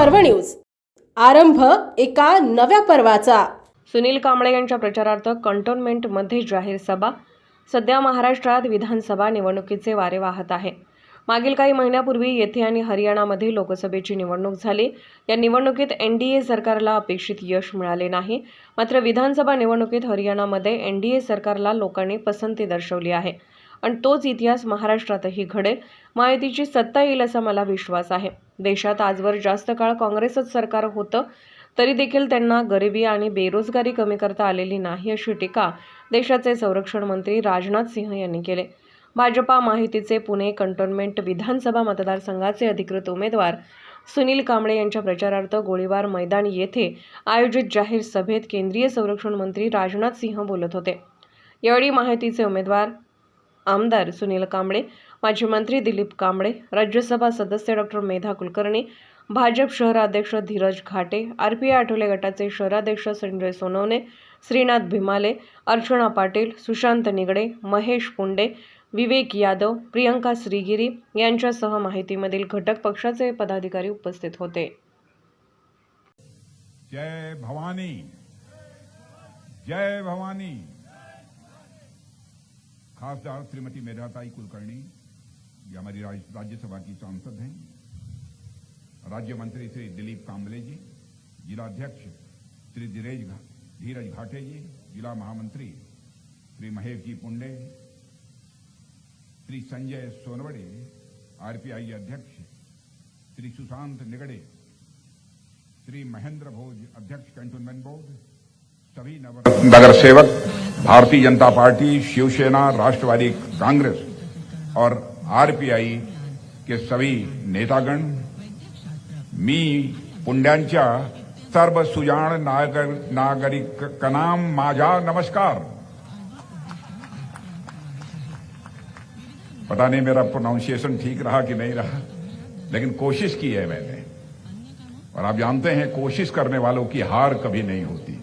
पर्व न्यूज। आरंभ एका नव्या पर्वाचा। सुनील कांबळे यांच्या प्रचारार्थ कंटोन्मेंटमध्ये जाहीर सभा। सध्या महाराष्ट्रात विधानसभा निवडणुकीचे वारे वाहत आहे। मागील काही महिन्यापूर्वी येथे आणि हरियाणामध्ये लोकसभेची निवडणूक झाली। या निवडणुकीत एनडीए सरकारला अपेक्षित यश मिळाले नाही। मात्र विधानसभा निवडणुकीत हरियाणामध्ये एनडीए सरकारला लोकांनी पसंती दर्शवली आहे आणि तोच इतिहास महाराष्ट्रातही घडेल। महायुतीची सत्ता येईल असा मला विश्वास आहे। देशात आजवर जास्त काळ काँग्रेसच सरकार होतं तरी देखील त्यांना गरिबी आणि बेरोजगारी कमी करता आलेली नाही, अशी टीका देशाचे संरक्षण मंत्री राजनाथ सिंह यांनी केले। भाजपा महायुतीचे पुणे कंटोन्मेंट विधानसभा मतदारसंघाचे अधिकृत उमेदवार सुनील कांबळे यांच्या प्रचारार्थ गोळीबार मैदान येथे आयोजित जाहीर सभेत केंद्रीय संरक्षण मंत्री राजनाथ सिंह बोलत होते। यावेळी महायुतीचे उमेदवार आमदार सुनील कांबळे, माजी मंत्री दिलीप कांबळे, राज्यसभा सदस्य डॉ. मेधा कुलकर्णी, भाजप शहराध्यक्ष धीरज घाटे, आरपीआय आठवले गटाचे शहराध्यक्ष संजय सोनवणे, श्रीनाथ भीमाले, अर्चना पाटील, सुशांत निगडे, महेश पुंडे, विवेक यादव, प्रियंका श्रीगिरी यांच्यासह माहितीमधील घटक पक्षाचे पदाधिकारी उपस्थित होते। जय भवानी, जय भवानी। खासदार श्रीमती मेधाताई कुलकर्णी ये हमारी राज्यसभा की सांसद हैं। राज्य मंत्री श्री दिलीप कांबले जी, जिला अध्यक्ष श्री धीरज घाटे जी, जिला महामंत्री श्री महेश जी पुंडे, श्री संजय सोनवड़े, आरपीआई अध्यक्ष श्री सुशांत निगड़े, श्री महेंद्र भोज, अध्यक्ष कैंटोनमेंट बोर्ड, सभी नगर सेवक, भारतीय जनता पार्टी, शिवसेना, राष्ट्रवादी कांग्रेस और आरपीआई के सभी नेतागण, मी पुंड्यांच्या सर्व सुजाण नागरिकांनाम माझा नमस्कार। पता नहीं मेरा प्रोनाउंसिएशन ठीक रहा कि नहीं रहा, लेकिन कोशिश की है मैंने, और आप जानते हैं कोशिश करने वालों की हार कभी नहीं होती।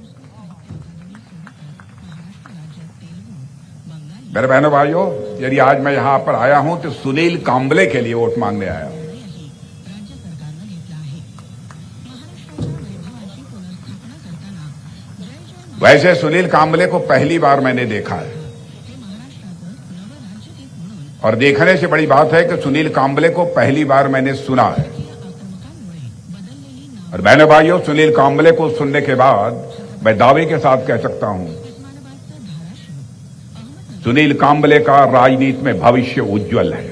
मेरे बहनों भाइयों, यदि आज मैं यहां पर आया हूं तो सुनील कांबले के लिए वोट मांगने आया हूं। वैसे सुनील कांबले को पहली बार मैंने देखा है, और देखने से बड़ी बात है कि सुनील कांबले को पहली बार मैंने सुना है। और बहनों भाइयों, सुनील कांबले को सुनने के बाद मैं दावे के साथ कह सकता हूं, सुनील कांबले का राजनीति में भविष्य उज्जवल है।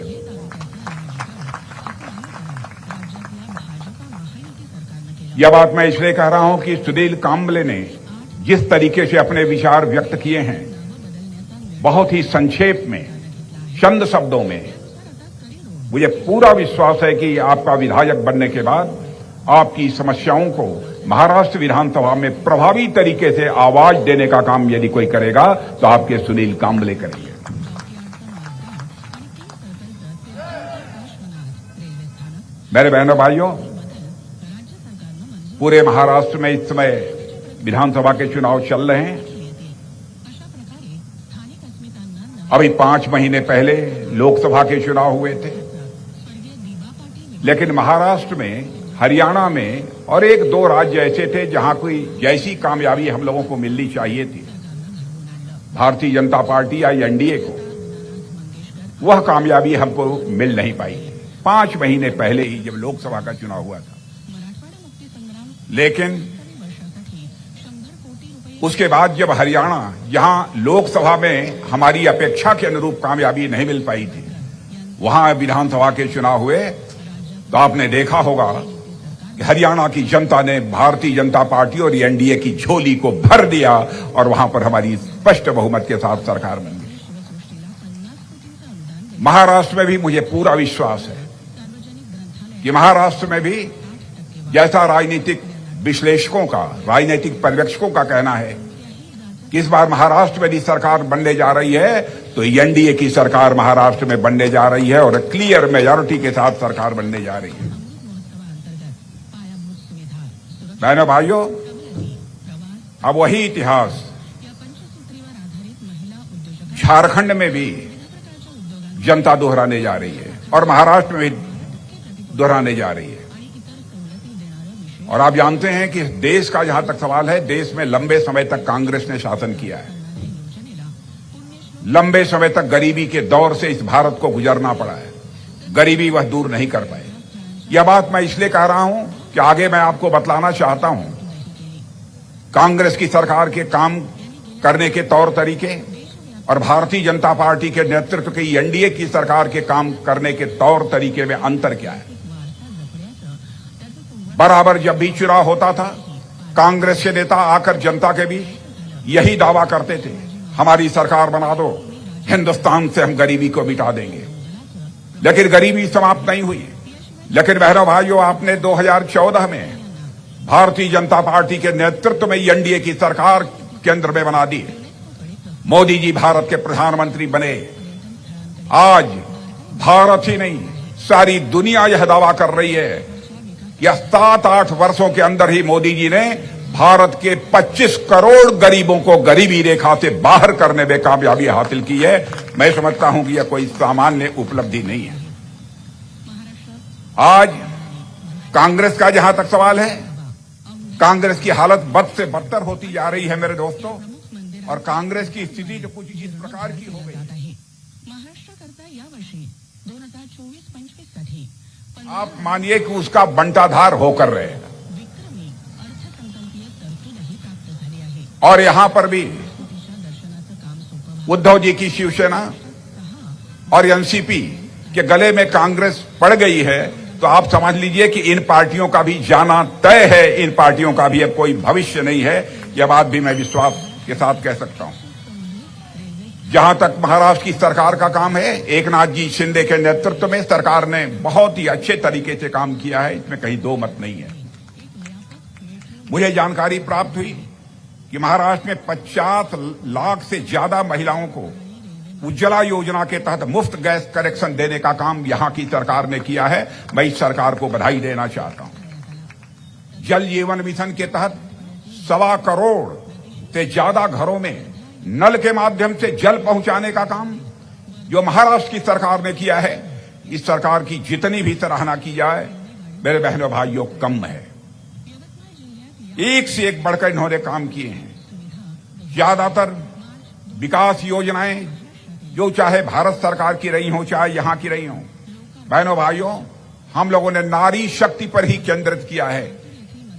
यह बात मैं इसलिए कह रहा हूं कि सुनील कांबले ने जिस तरीके से अपने विचार व्यक्त किए हैं, बहुत ही संक्षेप में, चंद शब्दों में, मुझे पूरा विश्वास है कि आपका विधायक बनने के बाद आपकी समस्याओं को महाराष्ट्र विधानसभा में प्रभावी तरीके से आवाज देने का काम यदि कोई करेगा तो आपके सुनील कांबले करेंगे। मेरे बहनों भाइयों, पूरे महाराष्ट्र में इस समय विधानसभा के चुनाव चल रहे हैं। अभी 5 महीने पहले लोकसभा के चुनाव हुए थे, लेकिन महाराष्ट्र में, हरियाणा में और 1-2 राज्य ऐसे थे जहां कोई जैसी कामयाबी हम लोगों को मिलनी चाहिए थी, भारतीय जनता पार्टी या एनडीए को, वह कामयाबी हमको मिल नहीं पाई 5 महीने पहले ही जब लोकसभा का चुनाव हुआ था। लेकिन उसके बाद जब हरियाणा, जहां लोकसभा में हमारी अपेक्षा के अनुरूप कामयाबी नहीं मिल पाई थी, वहां विधानसभा के चुनाव हुए तो आपने देखा होगा कि हरियाणा की जनता ने भारतीय जनता पार्टी और एनडीए की झोली को भर दिया और वहां पर हमारी स्पष्ट बहुमत के साथ सरकार बन गई। महाराष्ट्र में भी मुझे पूरा विश्वास है कि महाराष्ट्र में भी जैसा राजनीतिक विश्लेषकों का, राजनीतिक पर्यवेक्षकों का कहना है कि इस बार महाराष्ट्र में भी सरकार बनने जा रही है, तो एनडीए की सरकार महाराष्ट्र में बनने जा रही है और क्लियर मेजॉरिटी के साथ सरकार बनने जा रही है। बहनों भाइयों, अब वही इतिहास झारखंड में भी जनता दोहराने जा रही है और महाराष्ट्र में भी दोहराने जा रही है। और आप जानते हैं कि देश का जहां तक सवाल है, देश में लंबे समय तक कांग्रेस ने शासन किया है। लंबे समय तक गरीबी के दौर से इस भारत को गुजरना पड़ा है। गरीबी वह दूर नहीं कर पाए। यह बात मैं इसलिए कह रहा हूं कि आगे मैं आपको बतलाना चाहता हूं कांग्रेस की सरकार के काम करने के तौर तरीके और भारतीय जनता पार्टी के नेतृत्व की एनडीए की सरकार के काम करने के तौर तरीके में अंतर क्या है। बराबर जब भी चुनाव होता था, कांग्रेस के नेता आकर जनता के बीच यही दावा करते थे, हमारी सरकार बना दो, हिंदुस्तान से हम गरीबी को मिटा देंगे। लेकिन गरीबी समाप्त नहीं हुई। लेकिन बहनों भाइयों, आपने 2014 में भारतीय जनता पार्टी के नेतृत्व में एनडीए की सरकार केंद्र में बना दी। मोदी जी भारत के प्रधानमंत्री बने। आज भारत ही नहीं, सारी दुनिया यह दावा कर रही है कि 7-8 वर्षों के अंदर ही मोदी जी ने भारत के 25 करोड़ गरीबों को गरीबी रेखा से बाहर करने में कामयाबी हासिल की है। मैं समझता हूं कि यह कोई सामान्य उपलब्धि नहीं है। आज कांग्रेस का जहां तक सवाल है, कांग्रेस की हालत बद से बदतर होती जा रही है मेरे दोस्तों। और कांग्रेस की स्थिति जो कुछ इस प्रकार की हो गई, आप मानिए कि उसका बंटाधार होकर रहेगा। और यहां पर भी उद्धव जी की शिवसेना और एनसीपी के गले में कांग्रेस पड़ गई है, तो आप समझ लीजिए कि इन पार्टियों का भी जाना तय है। इन पार्टियों का भी अब कोई भविष्य नहीं है। यह बात भी मैं विश्वास के साथ कह सकता हूं। जहां तक महाराष्ट्र की सरकार का काम है, एकनाथ जी शिंदे के नेतृत्व में सरकार ने बहुत ही अच्छे तरीके से काम किया है, इसमें कहीं दो मत नहीं है। मुझे जानकारी प्राप्त हुई कि महाराष्ट्र में 50 लाख से ज्यादा महिलाओं को उज्ज्वला योजना के तहत मुफ्त गैस कनेक्शन देने का काम यहां की सरकार ने किया है। मैं इस सरकार को बधाई देना चाहता हूं। जल जीवन मिशन के तहत 1.25 करोड़ से ज्यादा घरों में नल के माध्यम से जल पहुंचाने का काम जो महाराष्ट्र की सरकार ने किया है, इस सरकार की जितनी भी सराहना की जाए मेरे बहनों भाइयों कम है। एक से एक बढ़कर इन्होंने काम किए हैं। ज्यादातर विकास योजनाएं जो चाहे भारत सरकार की रही हो चाहे यहां की रही हो, बहनों भाइयों, हम लोगों ने नारी शक्ति पर ही केंद्रित किया है,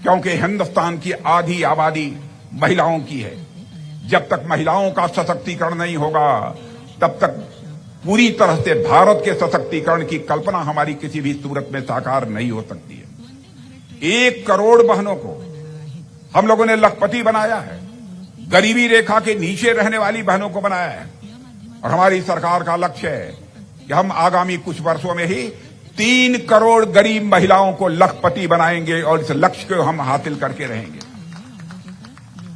क्योंकि हिंदुस्तान की आधी आबादी महिलाओं की है। जब तक महिलाओं का सशक्तिकरण नहीं होगा, तब तक पूरी तरह से भारत के सशक्तिकरण की कल्पना हमारी किसी भी सूरत में साकार नहीं हो सकती है। 1 करोड़ बहनों को हम लोगों ने लखपति बनाया है। गरीबी रेखा के नीचे रहने वाली बहनों को बनाया है। और हमारी सरकार का लक्ष्य है कि हम आगामी कुछ वर्षों में ही 3 करोड़ गरीब महिलाओं को लखपति बनाएंगे और इस लक्ष्य को हम हासिल करके रहेंगे।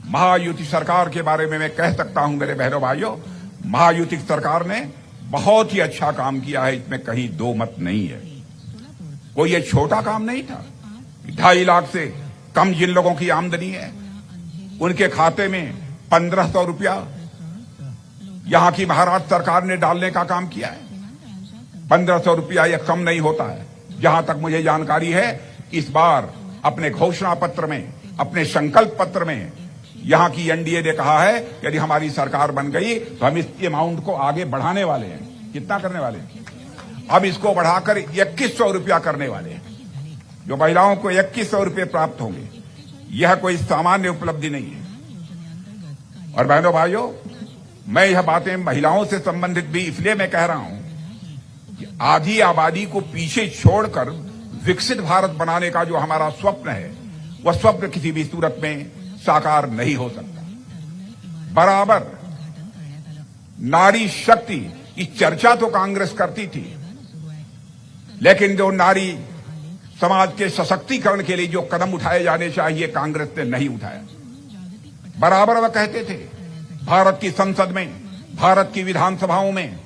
महायुति सरकार के बारे में मैं कह सकता हूं मेरे बहनों भाइयों, महायुति सरकार ने बहुत ही अच्छा काम किया है, इसमें कहीं दो मत नहीं है। कोई ये छोटा काम नहीं था। 2.5 लाख से कम जिन लोगों की आमदनी है, उनके खाते में 1500 रुपया यहां की महाराष्ट्र सरकार ने डालने का काम किया है। 1500 रुपया यह कम नहीं होता है। जहां तक मुझे जानकारी है, इस बार अपने घोषणा पत्र में, अपने संकल्प पत्र में यहां की एनडीए ने कहा है यदि हमारी सरकार बन गई तो हम इस अमाउंट को आगे बढ़ाने वाले हैं। कितना करने वाले हैं? अब इसको बढ़ाकर 2100 रुपया करने वाले हैं। जो महिलाओं को 2100 रुपये प्राप्त होंगे, यह कोई सामान्य उपलब्धि नहीं है। और बहनों भाइयों, मैं यह बातें महिलाओं से संबंधित भी इसलिए मैं कह रहा हूं कि आधी आबादी को पीछे छोड़कर विकसित भारत बनाने का जो हमारा स्वप्न है, वह स्वप्न किसी भी सूरत में साकार नहीं हो सकता। बराबर नारी शक्ति की चर्चा तो कांग्रेस करती थी, लेकिन जो नारी समाज के सशक्तिकरण के लिए जो कदम उठाए जाने चाहिए, कांग्रेस ने नहीं उठाया। बराबर वह कहते थे भारत की संसद में, भारत की विधानसभाओं में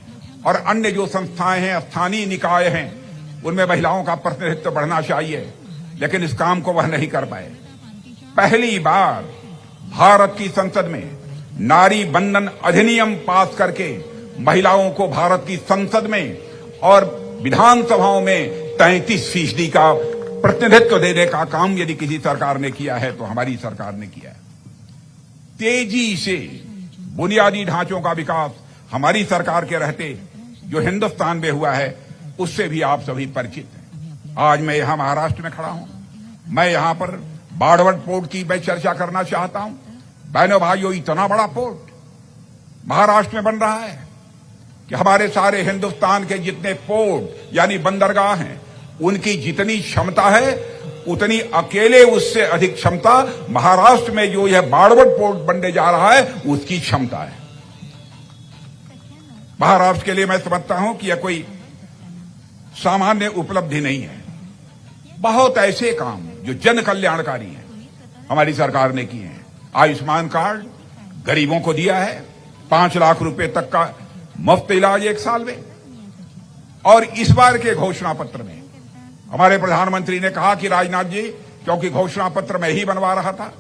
और अन्य जो संस्थाएं हैं, स्थानीय निकाय हैं, उनमें महिलाओं का प्रतिनिधित्व बढ़ना चाहिए, लेकिन इस काम को वह नहीं कर पाए। पहली बार भारत की संसद में नारी बंधन अधिनियम पास करके महिलाओं को भारत की संसद में और विधानसभाओं में 33% का प्रतिनिधित्व देने का काम यदि किसी सरकार ने किया है तो हमारी सरकार ने किया है। तेजी से बुनियादी ढांचों का विकास हमारी सरकार के रहते जो हिंदुस्तान में हुआ है उससे भी आप सभी परिचित हैं। आज मैं यहां महाराष्ट्र में खड़ा हूं, मैं यहां पर बाड़वट पोर्ट की मैं चर्चा करना चाहता हूं। बहनों भाइयों, इतना बड़ा पोर्ट महाराष्ट्र में बन रहा है कि हमारे सारे हिंदुस्तान के जितने पोर्ट यानी बंदरगाह हैं उनकी जितनी क्षमता है उतनी अकेले उससे अधिक क्षमता महाराष्ट्र में जो यह बाड़वट पोर्ट बनने जा रहा है उसकी क्षमता है। महाराष्ट्र के लिए मैं समझता हूं कि यह कोई सामान्य उपलब्धि नहीं है। बहुत ऐसे काम जो जन कल्याणकारी हैं हमारी सरकार ने किए हैं। आयुष्मान कार्ड गरीबों को दिया है, 5 लाख रुपए तक का मुफ्त इलाज 1 साल में। और इस बार के घोषणा पत्र में हमारे प्रधानमंत्री ने कहा कि राजनाथ जी, क्योंकि घोषणा पत्र मैं ही बनवा रहा था,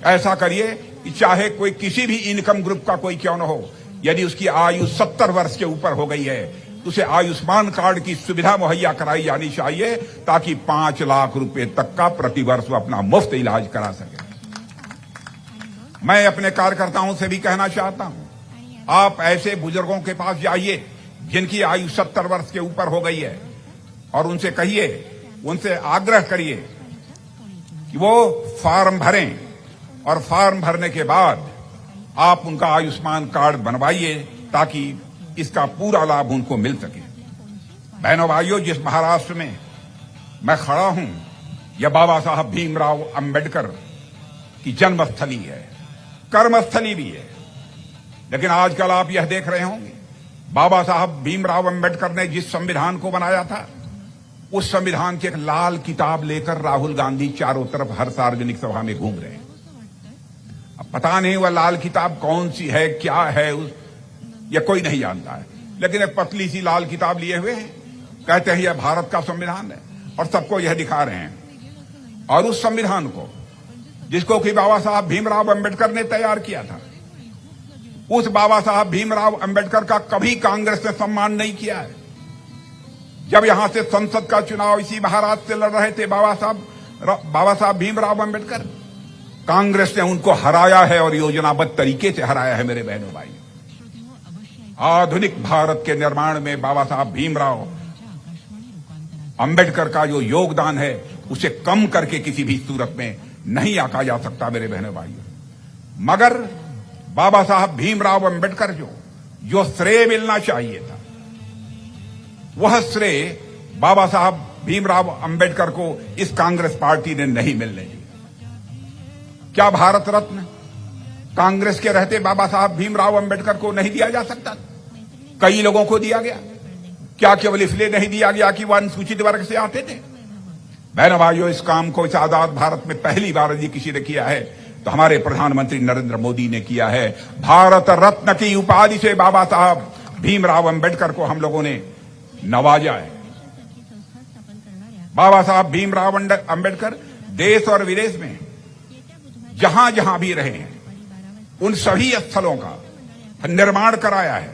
ऐसा करिए कि चाहे कोई किसी भी इनकम ग्रुप का कोई क्यों न हो, यदि उसकी आयु 70 वर्ष के ऊपर हो गई है तो उसे आयुष्मान कार्ड की सुविधा मुहैया कराई जानी चाहिए ताकि 5 लाख रुपए तक का प्रतिवर्ष वो अपना मुफ्त इलाज करा सके। मैं अपने कार्यकर्ताओं से भी कहना चाहता हूं, आप ऐसे बुजुर्गों के पास जाइए जिनकी आयु 70 वर्ष के ऊपर हो गई है और उनसे कहिए, उनसे आग्रह करिए कि वो फॉर्म भरें और फॉर्म भरने के बाद आप उनका आयुष्मान कार्ड बनवाइए ताकि इसका पूरा लाभ उनको मिल सके। बहनों भाइयों, जिस महाराष्ट्र में मैं खड़ा हूं यह बाबा साहब भीमराव अंबेडकर की जन्मस्थली है, कर्मस्थली भी है। लेकिन आजकल आप यह देख रहे होंगे, बाबा साहब भीमराव अंबेडकर ने जिस संविधान को बनाया था उस संविधान की एक लाल किताब लेकर राहुल गांधी चारों तरफ हर सार्वजनिक सभा में घूम रहे हैं। अब पता नहीं वह लाल किताब कौन सी है, क्या है, यह कोई नहीं जानता है। लेकिन एक पतली सी लाल किताब लिए हुए हैं, कहते हैं यह भारत का संविधान है और सबको यह दिखा रहे हैं। और उस संविधान को जिसको कि बाबा साहब भीमराव अंबेडकर ने तैयार किया था, उस बाबा साहब भीमराव अंबेडकर का कभी कांग्रेस ने सम्मान नहीं किया है। जब यहां से संसद का चुनाव इसी महाराष्ट्र से लड़ रहे थे बाबा साहब भीमराव अंबेडकर, कांग्रेस ने उनको हराया है और योजनाबद्ध तरीके से हराया है। मेरे बहनों भाई, आधुनिक भारत के निर्माण में बाबा साहब भीमराव अंबेडकर का जो योगदान है उसे कम करके किसी भी सूरत में नहीं आंका जा सकता। मेरे बहनों भाइयों, मगर बाबा साहब भीमराव अंबेडकर जो श्रेय मिलना चाहिए था वह श्रेय बाबा साहब भीमराव अंबेडकर को इस कांग्रेस पार्टी ने नहीं मिलने दिया। क्या भारत रत्न कांग्रेस के रहते बाबा साहब भीमराव अंबेडकर को नहीं दिया जा सकता? कई लोगों को दिया गया। क्या केवल इसलिए नहीं दिया गया कि वह अनुसूचित वर्ग से आते थे? बहनों भाइयों, इस काम को इस आजाद भारत में पहली बार यदि किसी ने किया है तो हमारे प्रधानमंत्री नरेंद्र मोदी ने किया है। भारत रत्न की उपाधि से बाबा साहब भीमराव अंबेडकर को हम लोगों ने नवाजा है। बाबा साहब भीमराव अंबेडकर देश और विदेश में जहां जहां भी रहे हैं उन सभी स्थलों का निर्माण कराया है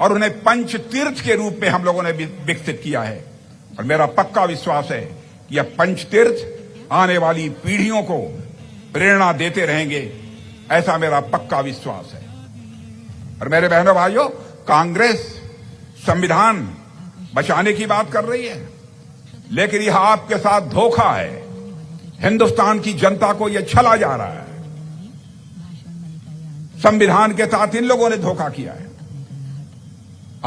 और उन्हें पंच तीर्थ के रूप में हम लोगों ने विकसित किया है। और मेरा पक्का विश्वास है कि यह पंच तीर्थ आने वाली पीढ़ियों को प्रेरणा देते रहेंगे, ऐसा मेरा पक्का विश्वास है। और मेरे बहनों भाइयों, कांग्रेस संविधान बचाने की बात कर रही है, लेकिन यह आपके साथ धोखा है। हिंदुस्तान की जनता को यह छला जा रहा है। संविधान के साथ इन लोगों ने धोखा किया है।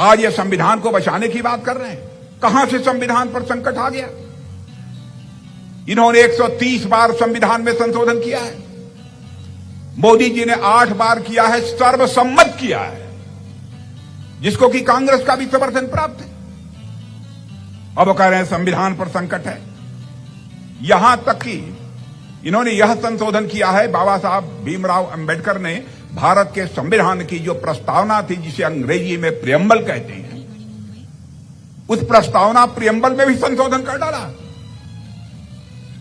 आज ये संविधान को बचाने की बात कर रहे हैं। कहां से संविधान पर संकट आ गया? इन्होंने 130 बार संविधान में संशोधन किया है। मोदी जी ने 8 बार किया है, सर्वसम्मत किया है, जिसको कि कांग्रेस का भी समर्थन प्राप्त है। अब वो कह रहे हैं संविधान पर संकट है। यहां तक कि इन्होंने यह संशोधन किया है, बाबा साहब भीमराव अंबेडकर ने भारत के संविधान की जो प्रस्तावना थी, जिसे अंग्रेजी में प्रियम्बल कहते हैं, उस प्रस्तावना प्रियम्बल में भी संशोधन कर डाला।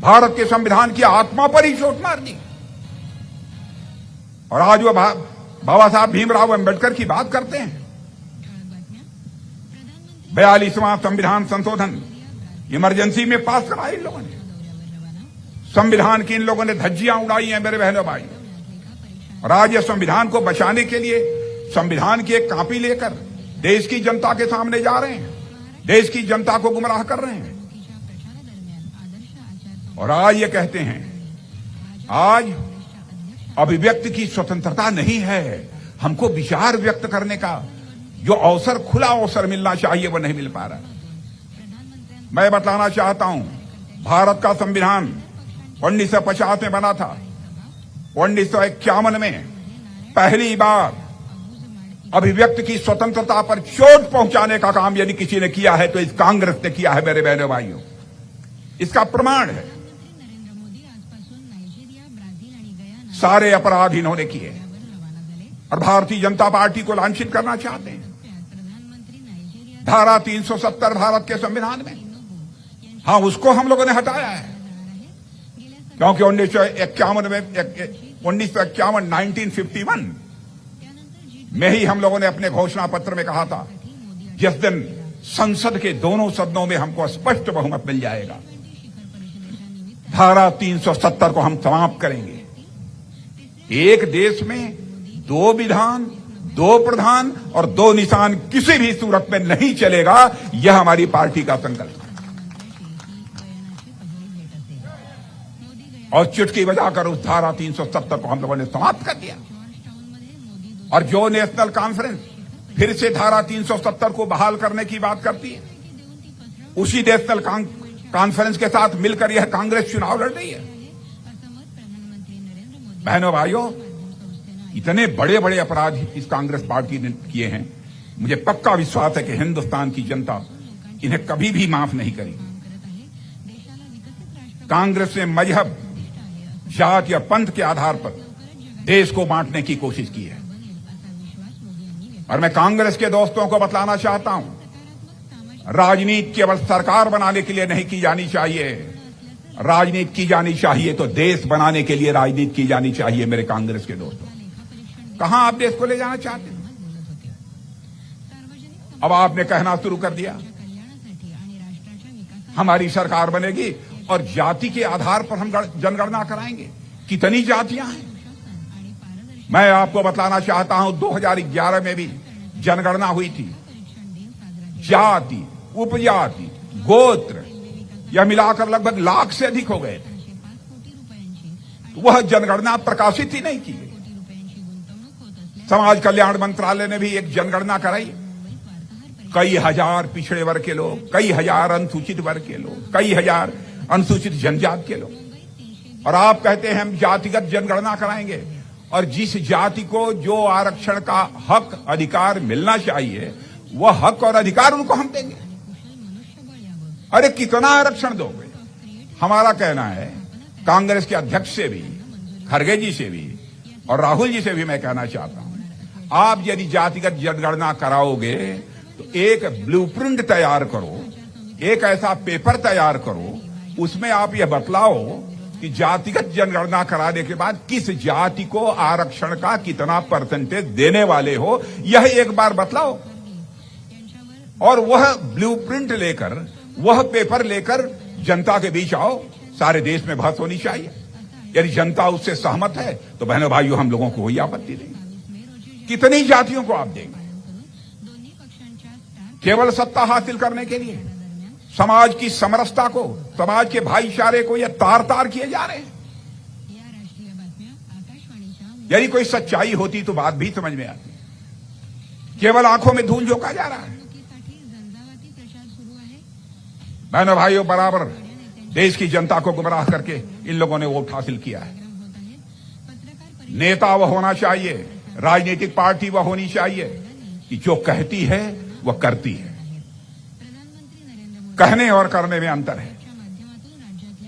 भारत के संविधान की आत्मा पर ही चोट मार दी। और आज वो बाबा साहब भीमराव अंबेडकर की बात करते हैं। 42वां संविधान संशोधन इमरजेंसी में पास कराया इन लोगों ने। संविधान की इन लोगों ने धज्जियां उड़ाई हैं मेरे बहनों भाई। और आज ये संविधान को बचाने के लिए संविधान की एक कॉपी लेकर देश की जनता के सामने जा रहे हैं, देश की जनता को गुमराह कर रहे हैं। और आज ये कहते हैं आज अभिव्यक्ति की स्वतंत्रता नहीं है, हमको विचार व्यक्त करने का जो अवसर, खुला अवसर मिलना चाहिए वो नहीं मिल पा रहा। मैं बताना चाहता हूं, भारत का संविधान 1950 में बना था। 1951 में पहली बार अभिव्यक्ति की स्वतंत्रता पर चोट पहुंचाने का काम यदि किसी ने किया है तो इस कांग्रेस ने किया है मेरे बहनों भाइयों। इसका प्रमाण है, सारे अपराध इन्होंने किए और भारतीय जनता पार्टी को लांछित करना चाहते हैं। धारा 370 भारत के संविधान में, हाँ, उसको हम लोगों ने हटाया है क्योंकि 1951 में ही हम लोगों ने अपने घोषणा पत्र में कहा था जिस दिन संसद के दोनों सदनों में हमको स्पष्ट बहुमत मिल जाएगा, धारा 370 को हम समाप्त करेंगे। एक देश में 2 विधान, 2 प्रधान और 2 निशान किसी भी सूरत में नहीं चलेगा, यह हमारी पार्टी का संकल्प है। और चुटकी बजाकर उस धारा 370 को हम लोगों ने समाप्त कर दिया। और जो नेशनल कॉन्फ्रेंस फिर से धारा 370 को बहाल करने की बात करती है, उसी नेशनल कॉन्फ्रेंस के साथ मिलकर यह कांग्रेस चुनाव लड़ रही है। बहनों भाइयों, इतने बड़े बड़े अपराध इस कांग्रेस पार्टी ने किए हैं, मुझे पक्का विश्वास है कि हिंदुस्तान की जनता इन्हें कभी भी माफ नहीं करेगी। कांग्रेस ने मजहब, जात या पंथ के आधार पर देश को बांटने की कोशिश की है। और मैं कांग्रेस के दोस्तों को बतलाना चाहता हूं, राजनीति केवल सरकार बनाने के लिए नहीं की जानी चाहिए, राजनीति की जानी चाहिए तो देश बनाने के लिए राजनीति की जानी चाहिए। मेरे कांग्रेस के दोस्तों, कहां आप देश को ले जाना चाहते हैं? अब आपने कहना शुरू कर दिया हमारी सरकार बनेगी और जाति के आधार पर हम जनगणना कराएंगे। कितनी जातियां हैं? मैं आपको बतलाना चाहता हूं, 2011 में भी जनगणना हुई थी। जाति, उपजाति, गोत्र यह मिलाकर लगभग लाख से अधिक हो गए थे। वह जनगणना प्रकाशित ही नहीं की गई। समाज कल्याण मंत्रालय ने भी एक जनगणना कराई। कई हजार पिछड़े वर्ग के लोग, कई हजार अनुसूचित वर्ग के लोग, कई हजार अनुसूचित जनजाति के लोग, और आप कहते हैं हम जातिगत जनगणना कराएंगे और जिस जाति को जो आरक्षण का हक अधिकार मिलना चाहिए वह हक और अधिकार उनको हम देंगे। अरे कितना आरक्षण दोगे? हमारा कहना है, कांग्रेस के अध्यक्ष से भी, खड़गे जी से भी और राहुल जी से भी मैं कहना चाहता हूं, आप यदि जातिगत जनगणना कराओगे तो एक ब्लूप्रिंट तैयार करो, एक ऐसा पेपर तैयार करो, उसमें आप यह बतलाओ कि जातिगत जनगणना कराने के बाद किस जाति को आरक्षण का कितना परसेंटेज देने वाले हो, यह एक बार बतलाओ। और वह ब्लूप्रिंट लेकर, वह पेपर लेकर जनता के बीच आओ। सारे देश में बहस होनी चाहिए। यदि जनता उससे सहमत है तो बहनों भाइयों हम लोगों को कोई आपत्ति नहीं। कितनी जातियों को आप देंगे? केवल सत्ता हासिल करने के लिए समाज की समरसता को, समाज के भाईचारे को यह तार तार किए जा रहे हैं। यदि कोई सच्चाई होती तो बात भी समझ में आती। केवल आंखों में धूल झोंका जा रहा है। बहनों भाइयों, बराबर देश की जनता को गुमराह करके इन लोगों ने वोट हासिल किया है। नेता वह होना चाहिए, राजनीतिक पार्टी वह होनी चाहिए कि जो कहती है वह करती है। कहने और करने में अंतर है।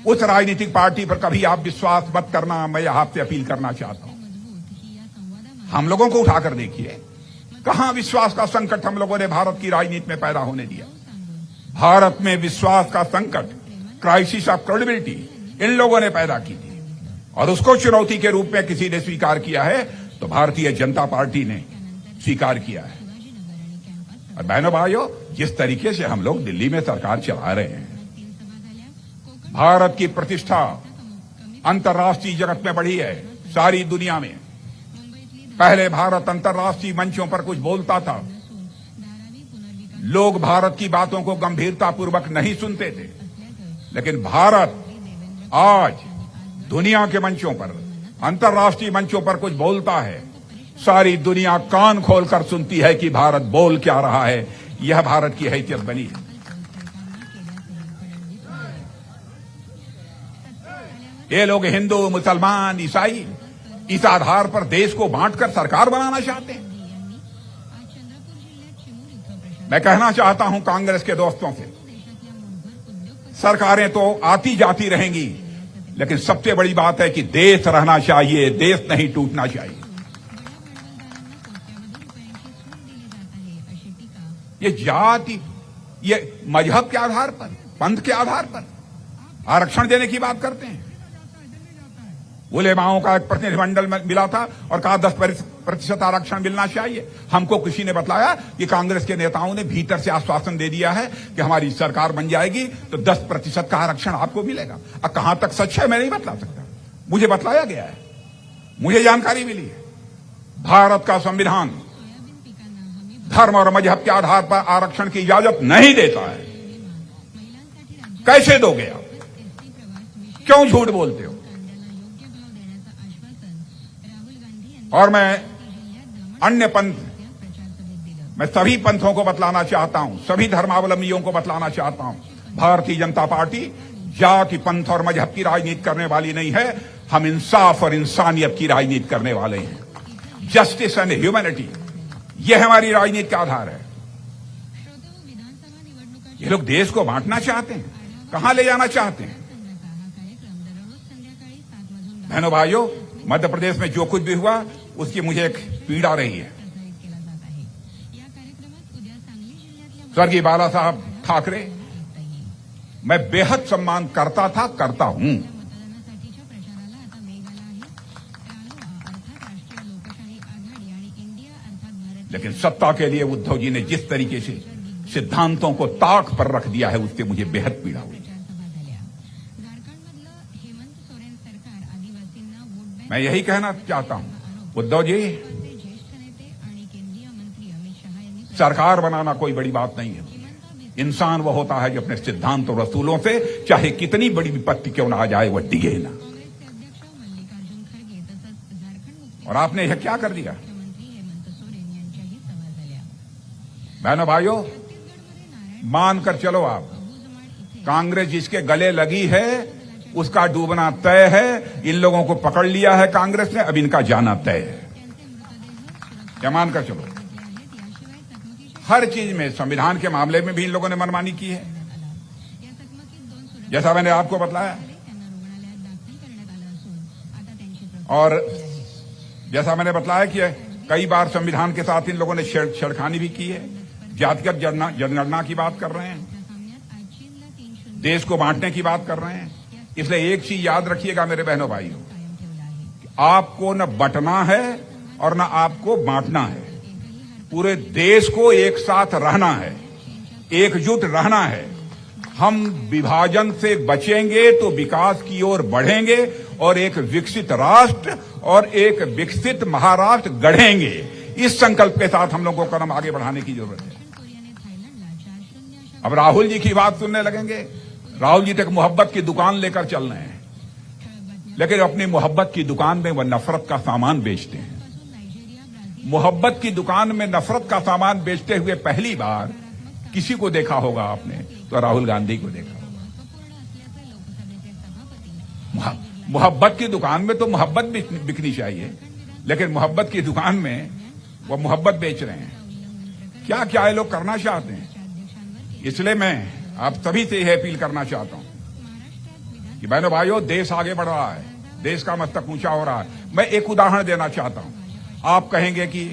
उस राजनीतिक पार्टी पर कभी आप विश्वास मत करना, मैं आपसे अपील करना चाहता हूं। हम लोगों को उठाकर देखिए, कहां विश्वास का संकट हम लोगों ने भारत की राजनीति में पैदा होने दिया। भारत में विश्वास का संकट, क्राइसिस ऑफ क्रेडिबिलिटी इन लोगों ने पैदा की थी और उसको चुनौती के रूप में किसी ने स्वीकार किया है तो भारतीय जनता पार्टी ने स्वीकार किया है। और बहनों भाइयों, जिस तरीके से हम लोग दिल्ली में सरकार चला रहे हैं, भारत की प्रतिष्ठा अंतर्राष्ट्रीय जगत में बढ़ी है, सारी दुनिया में। पहले भारत अंतर्राष्ट्रीय मंचों पर कुछ बोलता था, लोग भारत की बातों को गंभीरतापूर्वक नहीं सुनते थे, लेकिन भारत आज दुनिया के मंचों पर, अंतर्राष्ट्रीय मंचों पर कुछ बोलता है, सारी दुनिया कान खोलकर सुनती है कि भारत बोल क्या रहा है। यह भारत की हैसियत बनी है। ये लोग हिंदू, मुसलमान, ईसाई, इस आधार पर देश को बांटकर सरकार बनाना चाहते हैं। मैं कहना चाहता हूं कांग्रेस के दोस्तों से, सरकारें तो आती जाती रहेंगी, लेकिन सबसे बड़ी बात है कि देश रहना चाहिए, देश नहीं टूटना चाहिए। ये जाति, ये मजहब के आधार पर, पंथ के आधार पर आरक्षण देने की बात करते हैं। उलेमाओं का एक प्रतिनिधिमंडल मिला था और कहा 10% आरक्षण मिलना चाहिए। हमको किसी ने बताया कि कांग्रेस के नेताओं ने भीतर से आश्वासन दे दिया है कि हमारी सरकार बन जाएगी तो 10% का आरक्षण आपको मिलेगा। अब कहां तक सच है मैं नहीं बतला सकता, मुझे बतलाया गया है, मुझे जानकारी मिली है। भारत का संविधान धर्म और मजहब के आधार पर आरक्षण की इजाजत नहीं देता है। कैसे दोगे आप? क्यों झूठ बोलते हो? और मैं अन्य पंथ, मैं सभी पंथों को बतलाना चाहता हूं, सभी धर्मावलंबियों को बतलाना चाहता हूं, भारतीय जनता पार्टी जाति, पंथ और मजहब की राजनीति करने वाली नहीं है। हम इंसाफ और इंसानियत की राजनीति करने वाले हैं। जस्टिस एंड ह्यूमैनिटी, यह हमारी राजनीति का आधार है। ये लोग देश को बांटना चाहते हैं, कहां ले जाना चाहते हैं? बहनों भाइयों, मध्य प्रदेश में जो कुछ भी हुआ उसकी मुझे एक पीड़ा रही है। स्वर्गीय बाला साहब ठाकरे मैं बेहद सम्मान करता था, करता हूं, लेकिन सत्ता के लिए उद्धव जी ने जिस तरीके से सिद्धांतों को ताक पर रख दिया है उससे मुझे बेहद पीड़ा हुई। मैं यही कहना चाहता हूं, उद्धव जी, सरकार बनाना कोई बड़ी बात नहीं है। इंसान वो होता है जो अपने सिद्धांत और रसूलों से चाहे कितनी बड़ी विपत्ति क्यों ना आ जाए वह डिगे ना। और आपने यह क्या कर दिया? बहनों भाइयों, मानकर चलो आप, कांग्रेस जिसके गले लगी है उसका डूबना तय है। इन लोगों को पकड़ लिया है कांग्रेस ने, अब इनका जाना तय है। क्या मानकर चलो? हर चीज में, संविधान के मामले में भी इन लोगों ने मनमानी की है। जैसा मैंने आपको बतलाया और जैसा मैंने बतलाया कि कई बार संविधान के साथ इन लोगों ने छेड़खानी भी की है। जातिगत जनगणना की बात कर रहे हैं, देश को बांटने की बात कर रहे हैं। इसलिए एक चीज याद रखिएगा मेरे बहनों भाइयों, आपको न बंटना है और न आपको बांटना है। पूरे देश को एक साथ रहना है, एकजुट रहना है। हम विभाजन से बचेंगे तो विकास की ओर बढ़ेंगे और एक विकसित राष्ट्र और एक विकसित महाराष्ट्र गढ़ेंगे। इस संकल्प के साथ हम लोगों को कदम आगे बढ़ाने की जरूरत है। अब राहुल जी की बात सुनने लगेंगे। राहुल जी तक मोहब्बत की दुकान लेकर चल रहे हैं, लेकिन अपनी मोहब्बत की दुकान में वह नफरत का सामान बेचते हैं। मोहब्बत की दुकान में नफरत का सामान बेचते हुए पहली बार किसी को देखा होगा आपने तो राहुल गांधी को देखा होगा। मोहब्बत की दुकान में तो मोहब्बत बिकनी चाहिए, लेकिन मोहब्बत की दुकान में वो मोहब्बत बेच रहे हैं। क्या क्या ये लोग करना चाहते हैं? इसलिए मैं आप सभी से यह अपील करना चाहता हूं कि बहनों भाइयों, देश आगे बढ़ रहा है, देश का मस्तक ऊंचा हो रहा है। मैं एक उदाहरण देना चाहता हूं। आप कहेंगे कि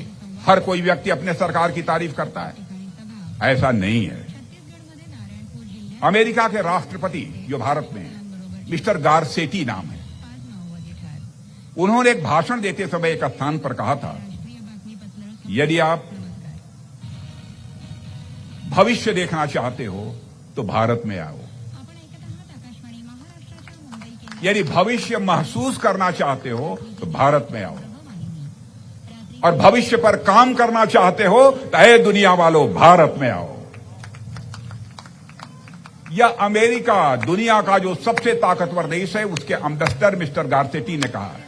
हर कोई व्यक्ति अपने सरकार की तारीफ करता है, ऐसा नहीं है। अमेरिका के राष्ट्रपति जो भारत में है, मिस्टर गारसेटी नाम है, उन्होंने एक भाषण देते समय एक स्थान पर कहा था, यदि आप भविष्य देखना चाहते हो तो भारत में आओ। यदि भविष्य महसूस करना चाहते हो तो भारत में आओ, और भविष्य पर काम करना चाहते हो तो ऐ दुनिया वालों भारत में आओ। यह अमेरिका दुनिया का जो सबसे ताकतवर देश है, उसके एम्बेसडर मिस्टर गारसेटी ने कहा है।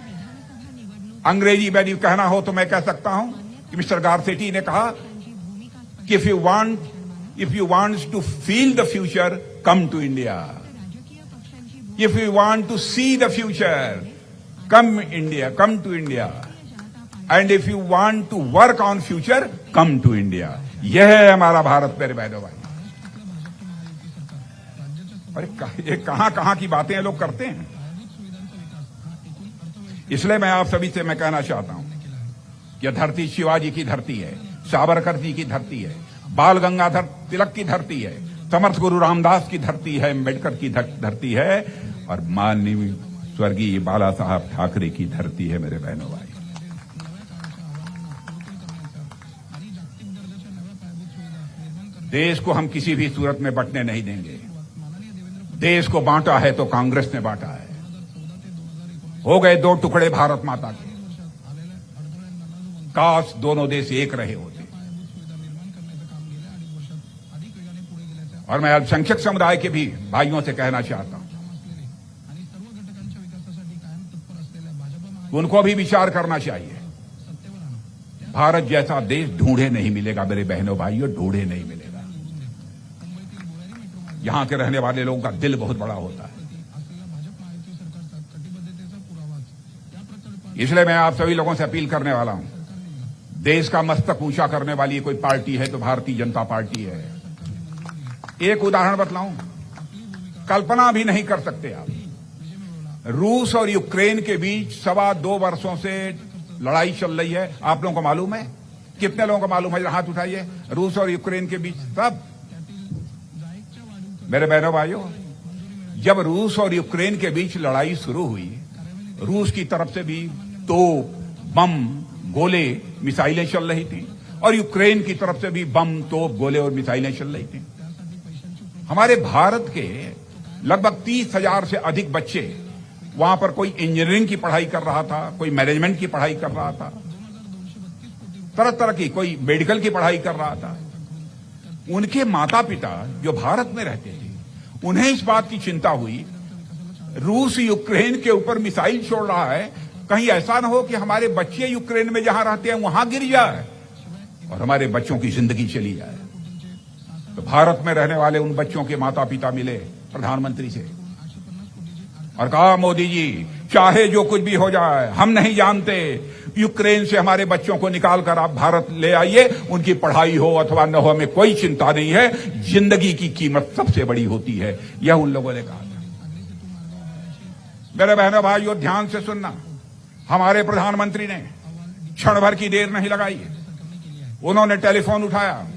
अंग्रेजी में यदि कहना हो तो मैं कह सकता हूं कि मिस्टर गारसेटी ने कहा कि if you want to feel the future, come to India. If you want to see the future, come to India. And if you want to work on future, come to India. यह है हमारा भारत मेरे बहनों भाई। अरे ये कहां की बातें ये लोग करते हैं। इसलिए मैं आप सभी से मैं कहना चाहता हूं कि यह धरती शिवाजी की धरती है, साबरकर जी की धरती है, बाल गंगाधर तिलक की धरती है, समर्थ गुरु रामदास की धरती है, अम्बेडकर की धरती है, और माननीय स्वर्गीय बाला साहब ठाकरे की धरती है मेरे बहनों भाई। देश को हम किसी भी सूरत में बंटने नहीं देंगे। देश को बांटा है तो कांग्रेस ने बांटा है। हो गए दो टुकड़े भारत माता के। काश दोनों देश एक रहे होते। और मैं अल्पसंख्यक समुदाय के भी भाइयों से कहना चाहता हूं, उनको भी विचार करना चाहिए। भारत जैसा देश ढूंढे नहीं मिलेगा मेरे बहनों भाइयों, ढूंढे नहीं मिलेगा। यहां के रहने वाले लोगों का दिल बहुत बड़ा होता है। इसलिए मैं आप सभी लोगों से अपील करने वाला हूं, देश का मस्तक ऊंचा करने वाली कोई पार्टी है तो भारतीय जनता पार्टी है। एक उदाहरण बतलाऊं, कल्पना भी नहीं कर सकते आप, रूस और यूक्रेन के बीच 2.25 वर्षों से लड़ाई चल रही है। आप लोगों को मालूम है? कितने लोगों को मालूम है? हाथ उठाइए। रूस और यूक्रेन के बीच सब। मेरे बहनों भाइयों, जब रूस और यूक्रेन के बीच लड़ाई शुरू हुई, रूस की तरफ से भी तोप, बम, गोले, मिसाइलें चल रही थी, और यूक्रेन की तरफ से भी बम, तोप, गोले और मिसाइलें चल रही थी। हमारे भारत के लगभग 30,000 से अधिक बच्चे, वहां पर कोई इंजीनियरिंग की पढ़ाई कर रहा था, कोई मैनेजमेंट की पढ़ाई कर रहा था, तरह तरह की, कोई मेडिकल की पढ़ाई कर रहा था। उनके माता पिता जो भारत में रहते थे, उन्हें इस बात की चिंता हुई, रूस यूक्रेन के ऊपर मिसाइल छोड़ रहा है, कहीं ऐसा ना हो कि हमारे बच्चे यूक्रेन में जहां रहते हैं वहां गिर जाए और हमारे बच्चों की जिंदगी चली जाए। तो भारत में रहने वाले उन बच्चों के माता पिता मिले प्रधानमंत्री से और कहा, मोदी जी, चाहे जो कुछ भी हो जाए, हम नहीं जानते, यूक्रेन से हमारे बच्चों को निकाल कर आप भारत ले आइए, उनकी पढ़ाई हो अथवा न हो, हमें कोई चिंता नहीं है, जिंदगी की कीमत सबसे बड़ी होती है। यह उन लोगों ने कहा था। मेरे बहनों भाइयों, ध्यान से सुनना, हमारे प्रधानमंत्री ने क्षण भर की देर नहीं लगाई। उन्होंने टेलीफोन उठाया,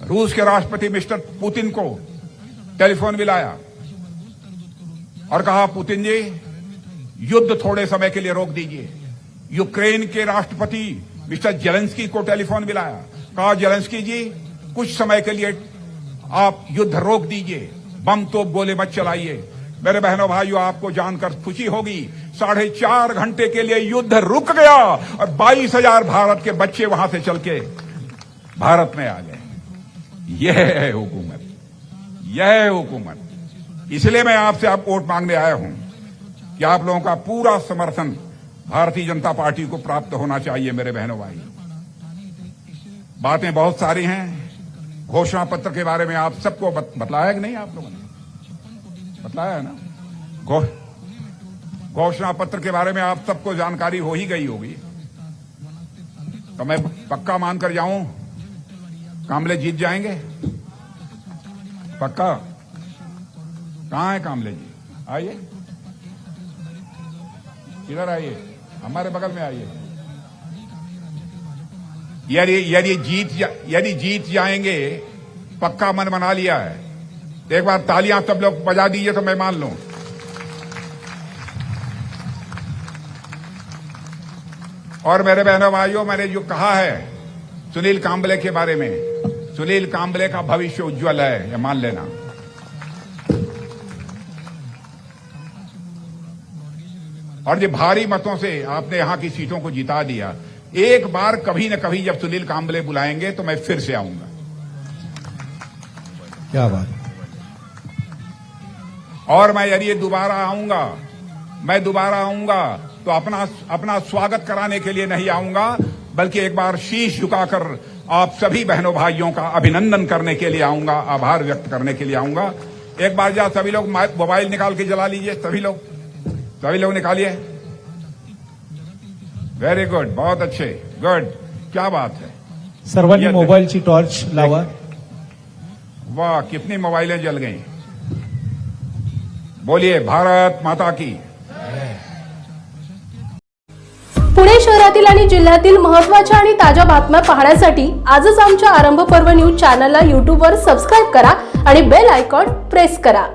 रूस के राष्ट्रपति मिस्टर पुतिन को टेलीफोन मिलाया और कहा, पुतिन जी, युद्ध थोड़े समय के लिए रोक दीजिए। यूक्रेन के राष्ट्रपति मिस्टर जेलेंस्की को टेलीफोन मिलाया, कहा, जेलेंस्की जी, कुछ समय के लिए आप युद्ध रोक दीजिए, बम तोप गोले मत चलाइए। मेरे बहनों भाइयों, आपको जानकर खुशी होगी, 4.5 घंटे के लिए युद्ध रुक गया और 22,000 भारत के बच्चे वहां से चल के भारत में आ गए। यह है हुकूमत, यह है हुकूमत। इसलिए मैं आपसे आप वोट मांगने आया हूं कि आप लोगों का पूरा समर्थन भारतीय जनता पार्टी को प्राप्त होना चाहिए। मेरे बहनों भाई, बातें बहुत सारी हैं। घोषणा पत्र के बारे में आप सबको बतलाया कि नहीं? आप लोगों ने बतलाया है ना? घोषणा पत्र के बारे में आप सबको जानकारी हो ही गई होगी। तो मैं पक्का मानकर जाऊं, कामले जीत जाएंगे पक्का। कहां है कामले जी? आइए, इधर आइए, हमारे बगल में आइए। यदि जीत जाएंगे, पक्का मन बना लिया है, तो एक बार तालियां सब लोग बजा दीजिए तो मैं मान लूं। और मेरे बहनों भाइयों, मैंने जो कहा है सुनील कांबले के बारे में, सुनील कांबले का भविष्य उज्जवल है, ये मान लेना। और जो भारी मतों से आपने यहां की सीटों को जिता दिया, एक बार कभी न कभी जब सुनील कांबले बुलाएंगे तो मैं फिर से आऊंगा। क्या बात। और मैं यदि दोबारा आऊंगा तो अपना स्वागत कराने के लिए नहीं आऊंगा, बल्कि एक बार शीश झुकाकर आप सभी बहनों भाइयों का अभिनंदन करने के लिए आऊंगा, आभार व्यक्त करने के लिए आऊंगा। एक बार जा सभी लोग मोबाइल निकाल के जला लीजिए, सभी लोग निकालिए। व्हेरी गुड, बहुत अच्छे, गुड, क्या बात है। सर्वांनी मोबाईलची टॉर्च लावा। वाह, कितनी मोबाइलें जल गई। बोलिए भारत माता की। पुणे शहरातील आणि जिल्ह्यातील महत्त्वाच्या आणि ताज्या बातम्या पाहण्यासाठी आजच आमच्या आरंभ पर्व न्यूज चॅनलला यूट्यूबवर सबस्क्राईब करा आणि बेल आयकॉन प्रेस करा।